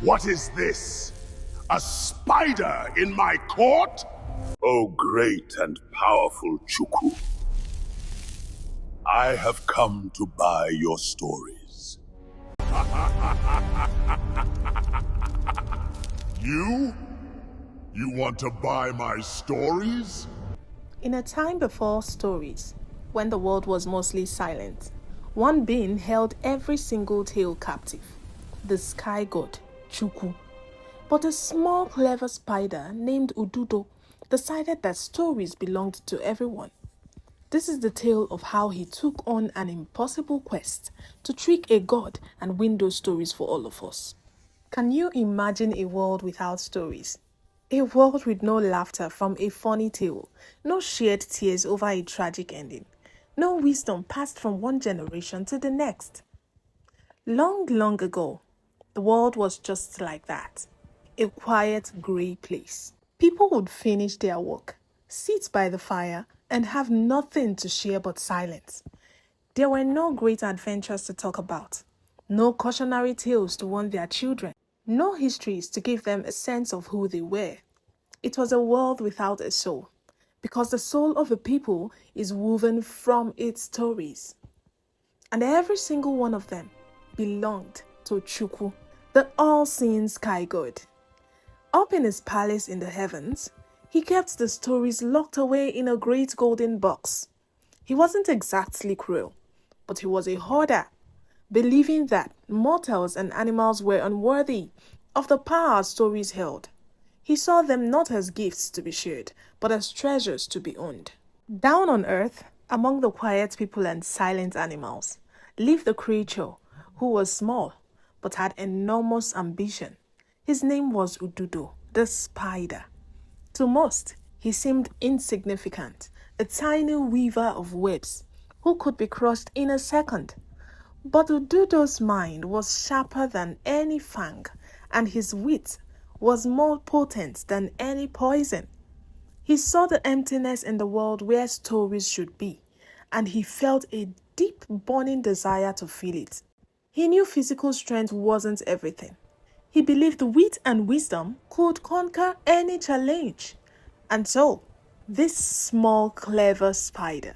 What is this? A spider in my court? O great and powerful Chukwu, I have come to buy your stories. You? You want to buy my stories? In a time before stories, when the world was mostly silent, one being held every single tale captive, the sky god, Chukwu. But a small clever spider named Ududo decided that stories belonged to everyone. This is the tale of how he took on an impossible quest to trick a god and win those stories for all of us. Can you imagine a world without stories? A world with no laughter from a funny tale, no shared tears over a tragic ending, no wisdom passed from one generation to the next. Long, long ago, the world was just like that. A quiet, grey place. People would finish their work, sit by the fire, and have nothing to share but silence. There were no great adventures to talk about, no cautionary tales to warn their children, no histories to give them a sense of who they were. It was a world without a soul, because the soul of a people is woven from its stories. And every single one of them belonged to Chukwu, the all-seeing sky god. Up in his palace in the heavens, he kept the stories locked away in a great golden box. He wasn't exactly cruel, but he was a hoarder, believing that mortals and animals were unworthy of the power stories held. He saw them not as gifts to be shared, but as treasures to be owned. Down on earth, among the quiet people and silent animals, lived a creature who was small, but had enormous ambition. His name was Ududo the Spider. To most, he seemed insignificant, a tiny weaver of webs who could be crushed in a second. But Ududo's mind was sharper than any fang, and his wit was more potent than any poison. He saw the emptiness in the world where stories should be, and he felt a deep burning desire to fill it. He knew physical strength wasn't everything. He believed wit and wisdom could conquer any challenge. And so, this small, clever spider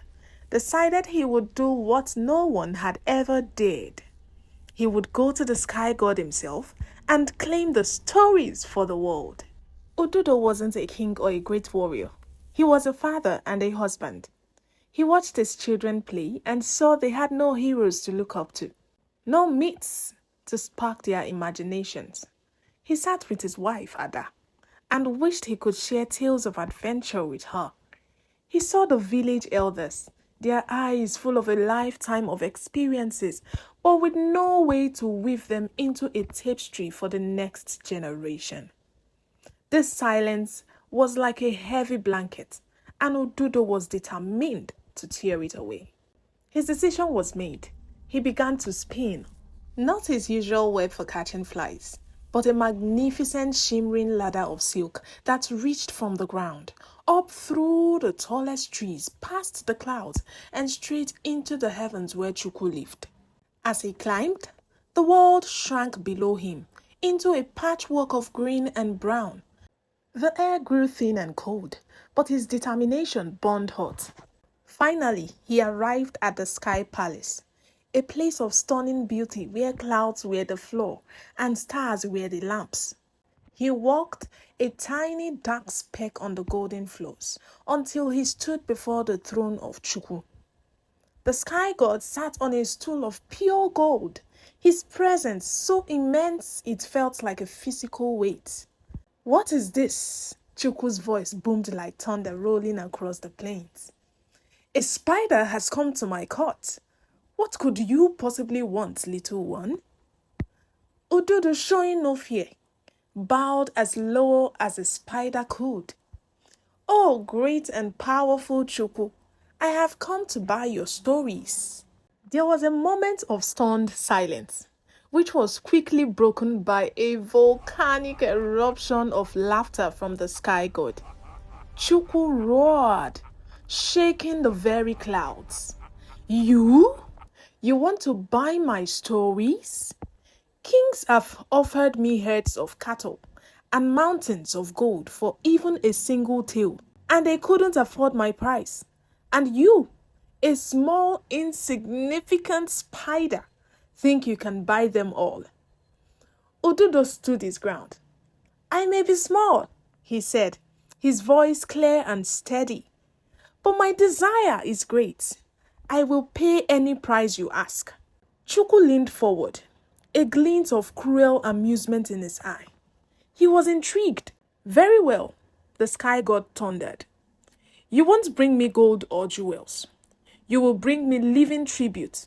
decided he would do what no one had ever dared. He would go to the sky god himself and claim the stories for the world. Ududo wasn't a king or a great warrior. He was a father and a husband. He watched his children play and saw they had no heroes to look up to, no myths to spark their imaginations. He sat with his wife, Ada, and wished he could share tales of adventure with her. He saw the village elders, their eyes full of a lifetime of experiences, but with no way to weave them into a tapestry for the next generation. This silence was like a heavy blanket, and Ududo was determined to tear it away. His decision was made. He began to spin, not his usual web for catching flies, but a magnificent shimmering ladder of silk that reached from the ground, up through the tallest trees, past the clouds, and straight into the heavens where Chukwu lived. As he climbed, the world shrank below him into a patchwork of green and brown. The air grew thin and cold, but his determination burned hot. Finally, he arrived at the Sky Palace, a place of stunning beauty where clouds were the floor and stars were the lamps. He walked, a tiny dark speck on the golden floors, until he stood before the throne of Chukwu. The sky god sat on a stool of pure gold, his presence so immense it felt like a physical weight. "What is this?" Chukwu's voice boomed like thunder rolling across the plains. "A spider has come to my court. What could you possibly want, little one?" Ududo, showing no fear, bowed as low as a spider could. "Oh, great and powerful Chukwu, I have come to buy your stories." There was a moment of stunned silence, which was quickly broken by a volcanic eruption of laughter from the sky god. Chukwu roared, shaking the very clouds. You? You want to buy my stories? Kings have offered me herds of cattle and mountains of gold for even a single tail, and they couldn't afford my price. And you, a small, insignificant spider, think you can buy them all. Ududo stood his ground. I may be small, he said, his voice clear and steady, but my desire is great. I will pay any price you ask. Chukwu leaned forward, a glint of cruel amusement in his eye. He was intrigued. Very well, the sky god thundered. You won't bring me gold or jewels. You will bring me living tribute.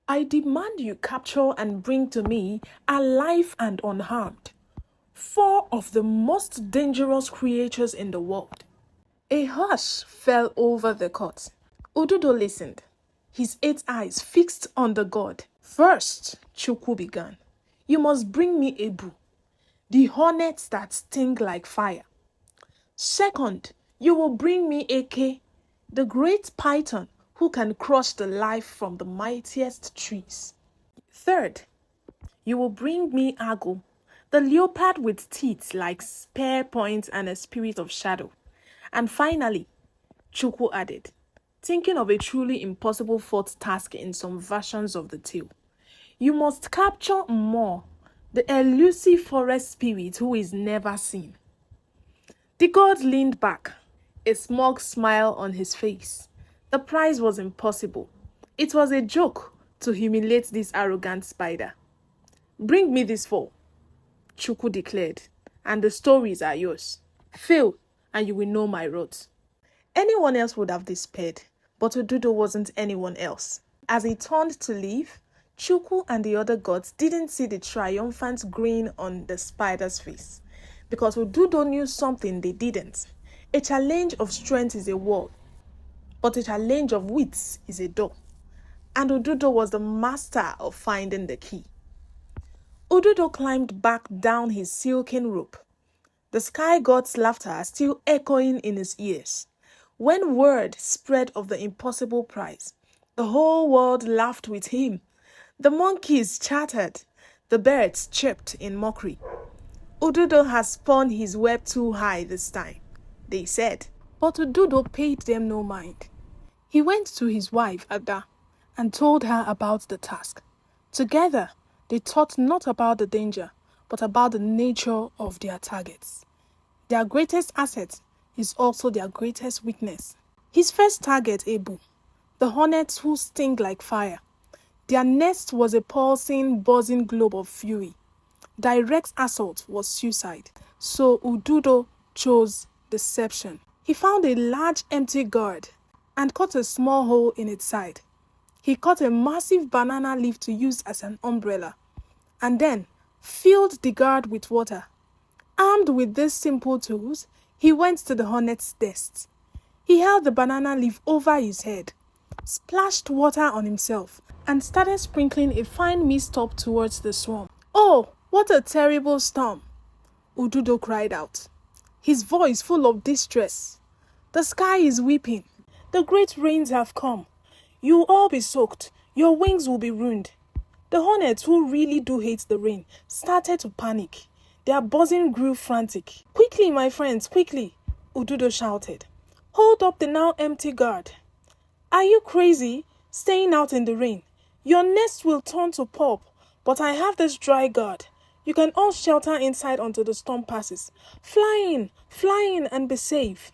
I demand you capture and bring to me, alive and unharmed, 4 of the most dangerous creatures in the world. A hush fell over the court. Ududo listened, his 8 eyes fixed on the god. First, Chukwu began, you must bring me Ebu, the hornets that sting like fire. Second, you will bring me Eke, the great python who can crush the life from the mightiest trees. Third, you will bring me Ago, the leopard with teeth like spear points and a spirit of shadow. And finally, Chukwu added, thinking of a truly impossible 4th task in some versions of the tale. You must capture Mo, the elusive forest spirit who is never seen. The god leaned back, a smug smile on his face. The prize was impossible. It was a joke to humiliate this arrogant spider. Bring me this 4, Chukwu declared, and the stories are yours. Fail, and you will know my wrath. Anyone else would have despaired, but Ududo wasn't anyone else. As he turned to leave, Chukwu and the other gods didn't see the triumphant grin on the spider's face, because Ududo knew something they didn't. A challenge of strength is a wall, but a challenge of wits is a door. And Ududo was the master of finding the key. Ududo climbed back down his silken rope, the sky god's laughter still echoing in his ears. When word spread of the impossible prize, the whole world laughed with him. The monkeys chattered, the birds chirped in mockery. Ududo has spun his web too high this time, they said. But Ududo paid them no mind. He went to his wife, Ada, and told her about the task. Together, they thought not about the danger, but about the nature of their targets. Their greatest asset is also their greatest weakness. His first target, Ebu, the hornets who sting like fire. Their nest was a pulsing, buzzing globe of fury. Direct assault was suicide, so Ududo chose deception. He found a large empty gourd and cut a small hole in its side. He cut a massive banana leaf to use as an umbrella, and then filled the gourd with water. Armed with these simple tools, he went to the hornet's nest. He held the banana leaf over his head, splashed water on himself, and started sprinkling a fine mist up towards the swarm. Oh, what a terrible storm! Ududo cried out, his voice full of distress. The sky is weeping. The great rains have come. You'll all be soaked. Your wings will be ruined. The hornets, who really do hate the rain, started to panic. Their buzzing grew frantic. Quickly, my friends, quickly, Ududo shouted. Hold up the now empty gourd. Are you crazy, staying out in the rain? Your nest will turn to pulp, but I have this dry gourd. You can all shelter inside until the storm passes. Fly in, and be safe.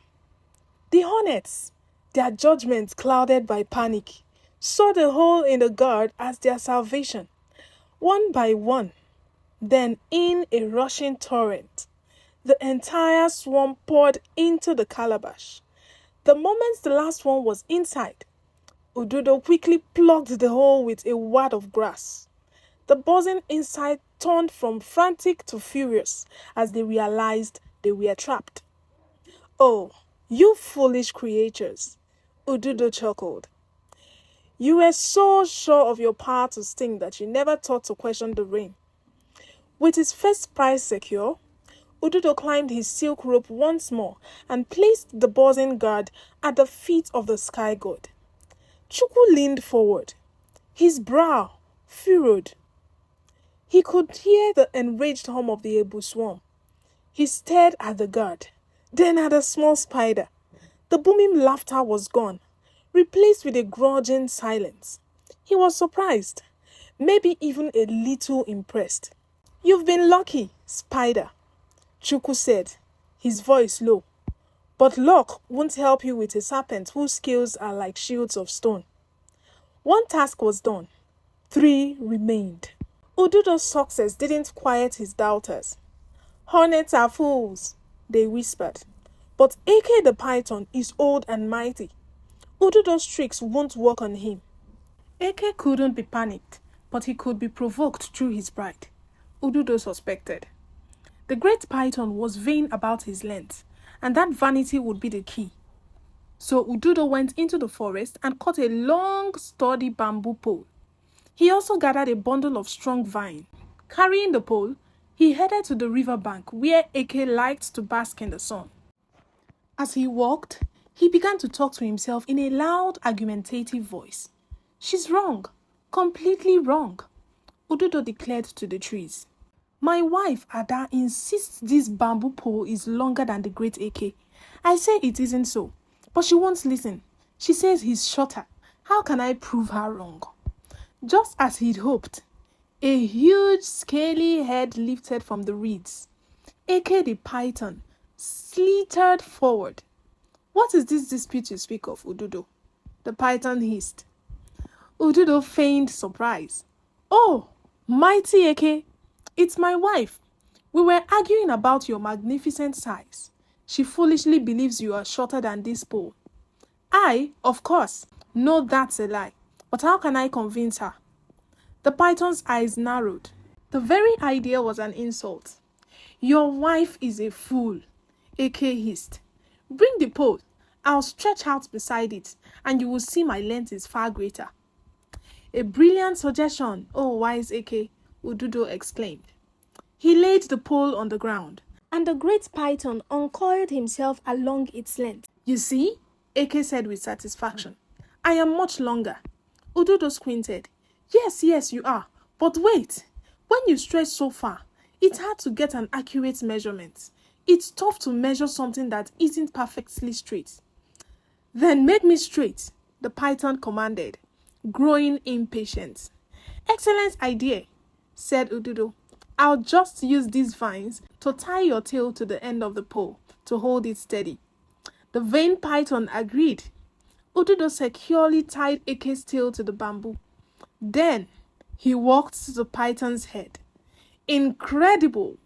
The hornets, their judgments clouded by panic, saw the hole in the gourd as their salvation. One by one, then in a rushing torrent, the entire swarm poured into the calabash. The moment the last one was inside, Ududo quickly plugged the hole with a wad of grass. The buzzing inside turned from frantic to furious as they realized they were trapped. Oh, you foolish creatures, Ududo chuckled. You were so sure of your power to sting that you never thought to question the rain. With his first prize secure, Ududo climbed his silk rope once more and placed the buzzing gourd at the feet of the sky god. Chukwu leaned forward, his brow furrowed. He could hear the enraged hum of the Ebu swarm. He stared at the guard, then at a small spider. The booming laughter was gone, replaced with a grudging silence. He was surprised, maybe even a little impressed. "You've been lucky, spider," Chukwu said, his voice low. "But luck won't help you with a serpent whose scales are like shields of stone." One task was done. 3 remained. Ududo's success didn't quiet his doubters. "Hornets are fools," they whispered. "But AK the python is old and mighty. Ududo's tricks won't work on him." AK couldn't be panicked, but he could be provoked through his pride, Ududo suspected. The great python was vain about his length, and that vanity would be the key. So Ududo went into the forest and cut a long, sturdy bamboo pole. He also gathered a bundle of strong vine. Carrying the pole, he headed to the river bank where AK liked to bask in the sun. As he walked, he began to talk to himself in a loud, argumentative voice. "She's wrong, completely wrong," Ududo declared to the trees. "My wife, Ada, insists this bamboo pole is longer than the great AK. I say it isn't so, but she won't listen. She says he's shorter. How can I prove her wrong?" Just as he'd hoped, a huge, scaly head lifted from the reeds. AK the python slithered forward. "What is this dispute you speak of, Ududo?" the python hissed. Ududo feigned surprise. "Oh, mighty AK, it's my wife. We were arguing about your magnificent size. She foolishly believes you are shorter than this pole." "I, of course, know that's a lie. But how can I convince her?" The python's eyes narrowed. The very idea was an insult. "Your wife is a fool," AK hissed. "Bring the pole. I'll stretch out beside it, and you will see my length is far greater." "A brilliant suggestion, oh wise AK," Ududo exclaimed. He laid the pole on the ground, and the great python uncoiled himself along its length. "You see," AK said with satisfaction, "I am much longer." Ududo squinted. Yes, you are. But wait. When you stretch so far, it's hard to get an accurate measurement. It's tough to measure something that isn't perfectly straight." "Then make me straight," the python commanded, growing impatient. "Excellent idea," said Ududo. "I'll just use these vines to tie your tail to the end of the pole to hold it steady." The vain python agreed. Ududo securely tied AK's tail to the bamboo. Then he walked to the python's head. "Incredible!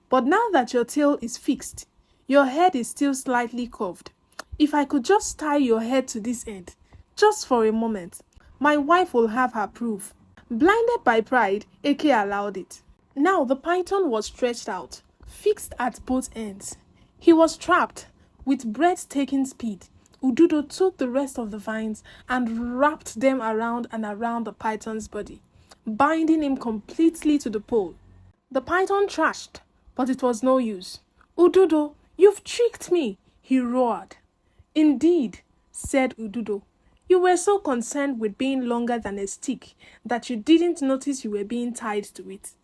But now that your tail is fixed, your head is still slightly curved. If I could just tie your head to this end, just for a moment, my wife will have her proof." Blinded by pride, AK allowed it. Now the python was stretched out, fixed at both ends. He was trapped. With breathtaking speed, Ududo took the rest of the vines and wrapped them around and around the python's body, binding him completely to the pole. The python thrashed, but it was no use. "Ududo, you've tricked me," he roared. "Indeed," said Ududo. "You were so concerned with being longer than a stick that you didn't notice you were being tied to it."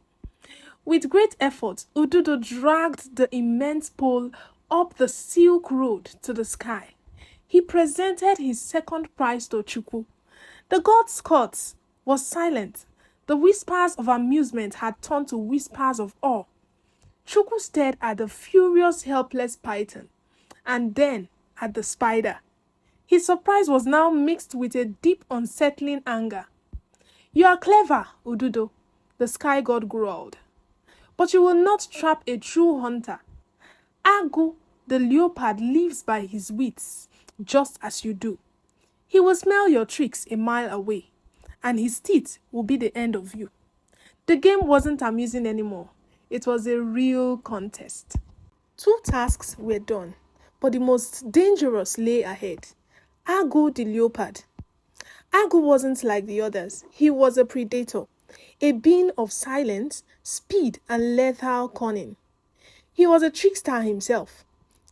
With great effort, Ududo dragged the immense pole up the silk road to the sky. He presented his second prize to Chukwu. The god's court was silent. The whispers of amusement had turned to whispers of awe. Chukwu stared at the furious, helpless python, and then at the spider. His surprise was now mixed with a deep, unsettling anger. "You are clever, Ududo," the sky god growled. "But you will not trap a true hunter. Agu, the leopard, lives by his wits, just as you do. He will smell your tricks a mile away, and his teeth will be the end of you." The game wasn't amusing anymore. It was a real contest. 2 tasks were done, but the most dangerous lay ahead. Agu the leopard. Agu wasn't like the others. He was a predator, a being of silence, speed, and lethal cunning. He was a trickster himself.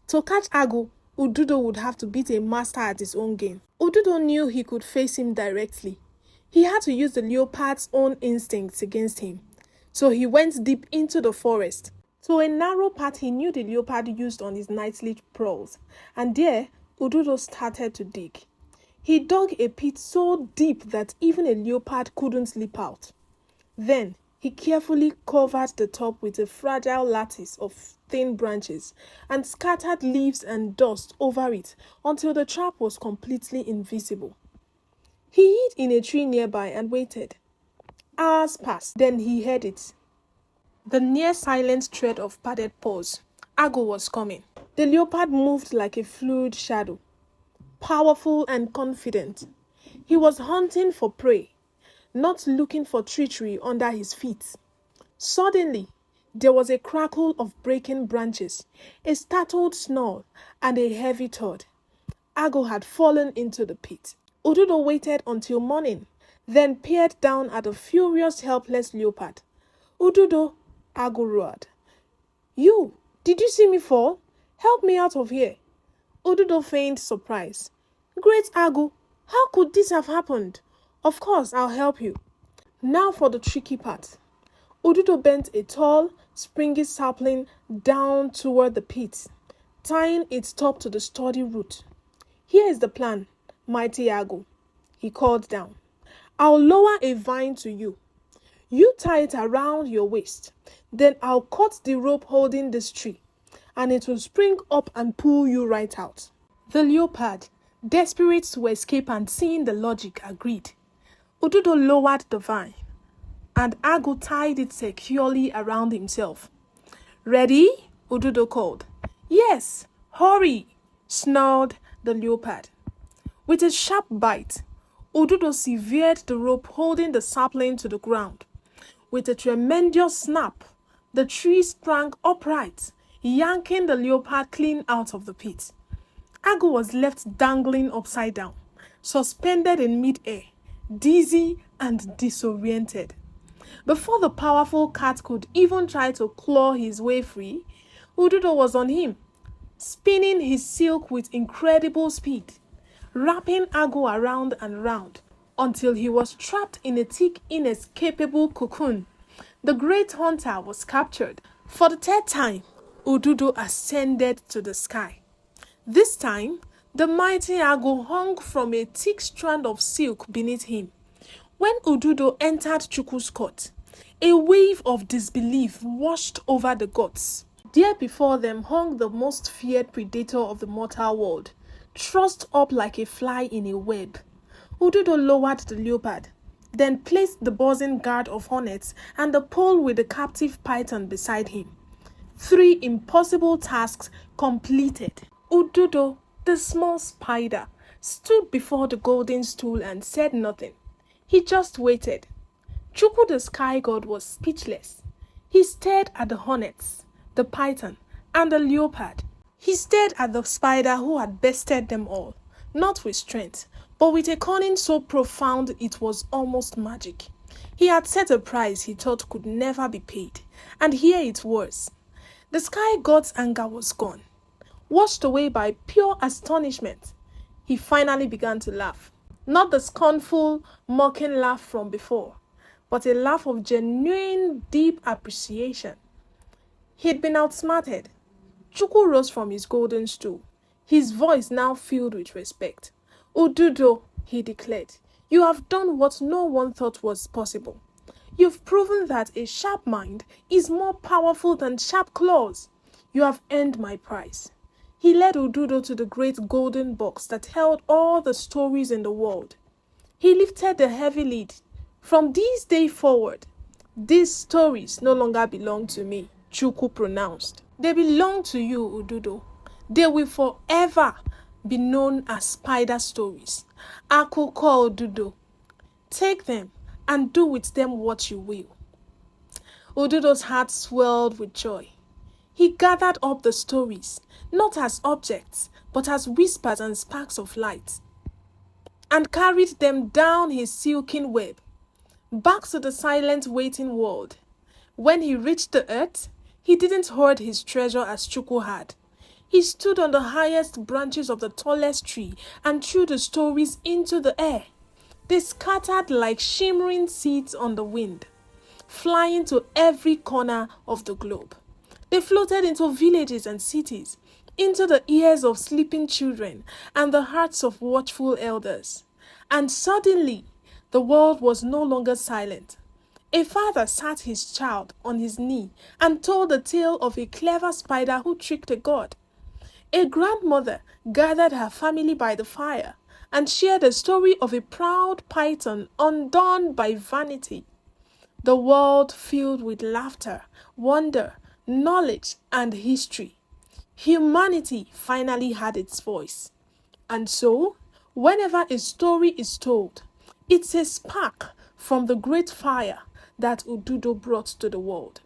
To catch Agu, Ududo would have to beat a master at his own game. Ududo knew he could face him directly. He had to use the leopard's own instincts against him. So he went deep into the forest, to a narrow path he knew the leopard used on his nightly prowls, and there Ududo started to dig. He dug a pit so deep that even a leopard couldn't leap out. Then he carefully covered the top with a fragile lattice of thin branches and scattered leaves and dust over it until the trap was completely invisible. He hid in a tree nearby and waited. Hours passed, then he heard it. The near silent tread of padded paws. Ago was coming. The leopard moved like a fluid shadow, powerful and confident. He was hunting for prey, not looking for treachery under his feet. Suddenly, there was a crackle of breaking branches, a startled snarl, and a heavy thud. Ago had fallen into the pit. Ududo waited until morning, then peered down at the furious, helpless leopard. "Ududo," Ago roared. "You! Did you see me fall? Help me out of here." Ududo feigned surprise. "Great Ago, how could this have happened? Of course, I'll help you." Now for the tricky part. Ududo bent a tall, springy sapling down toward the pit, tying its top to the sturdy root. "Here is the plan, mighty Ago," he called down. "I'll lower a vine to you. You tie it around your waist. Then I'll cut the rope holding this tree, and it will spring up and pull you right out." The leopard, desperate to escape and seeing the logic, agreed. Ududo lowered the vine, and Ago tied it securely around himself. "Ready?" Ududo called. "Yes, hurry," snarled the leopard. With a sharp bite, Ududo severed the rope holding the sapling to the ground. With a tremendous snap, the tree sprang upright, yanking the leopard clean out of the pit. Ago was left dangling upside down, suspended in mid-air, dizzy and disoriented. Before the powerful cat could even try to claw his way free, Ududo was on him, spinning his silk with incredible speed, wrapping Ago around and round until he was trapped in a thick, inescapable cocoon. The great hunter was captured. For the third time, Ududo ascended to the sky. This time, the mighty Ago hung from a thick strand of silk beneath him. When Ududo entered Chukwu's court, a wave of disbelief washed over the gods. There before them hung the most feared predator of the mortal world, trussed up like a fly in a web. Ududo lowered the leopard, then placed the buzzing guard of hornets and the pole with the captive python beside him. 3 impossible tasks completed. Ududo, the small spider, stood before the golden stool and said nothing. He just waited. Chukwu the sky god was speechless. He stared at the hornets, the python, and the leopard. He stared at the spider who had bested them all, not with strength, but with a cunning so profound it was almost magic. He had set a price he thought could never be paid, and here it was. The sky god's anger was gone, washed away by pure astonishment. He finally began to laugh. Not the scornful, mocking laugh from before, but a laugh of genuine, deep appreciation. He had been outsmarted. Chukwu rose from his golden stool, his voice now filled with respect. "Ududo," he declared, "you have done what no one thought was possible. You've proven that a sharp mind is more powerful than sharp claws. You have earned my prize." He led Ududo to the great golden box that held all the stories in the world. He lifted the heavy lid. "From this day forward, these stories no longer belong to me," Chukwu pronounced. "They belong to you, Ududo. They will forever be known as spider stories. Akụkọ Ududo. Take them and do with them what you will." Ududo's heart swelled with joy. He gathered up the stories, not as objects, but as whispers and sparks of light, and carried them down his silken web, back to the silent waiting world. When he reached the earth, he didn't hoard his treasure as Chukwu had. He stood on the highest branches of the tallest tree and threw the stories into the air. They scattered like shimmering seeds on the wind. flying to every corner of the globe. They floated into villages and cities, into the ears of sleeping children and the hearts of watchful elders. And suddenly, the world was no longer silent. A father sat his child on his knee and told the tale of a clever spider who tricked a god. A grandmother gathered her family by the fire and shared the story of a proud python undone by vanity. The world filled with laughter, wonder, knowledge, and history. Humanity finally had its voice. And so, whenever a story is told, it's a spark from the great fire that Ududo brought to the world.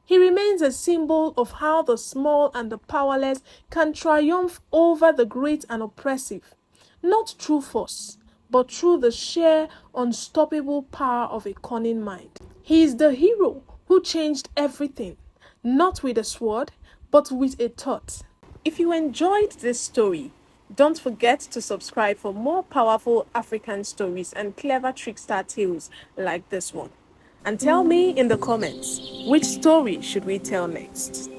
He remains a symbol of how the small and the powerless can triumph over the great and oppressive, not through force, but through the sheer, unstoppable power of a cunning mind. He is the hero who changed everything, not with a sword, but with a thought. If you enjoyed this story, don't forget to subscribe for more powerful African stories and clever trickster tales like this one. And tell me in the comments, which story should we tell next?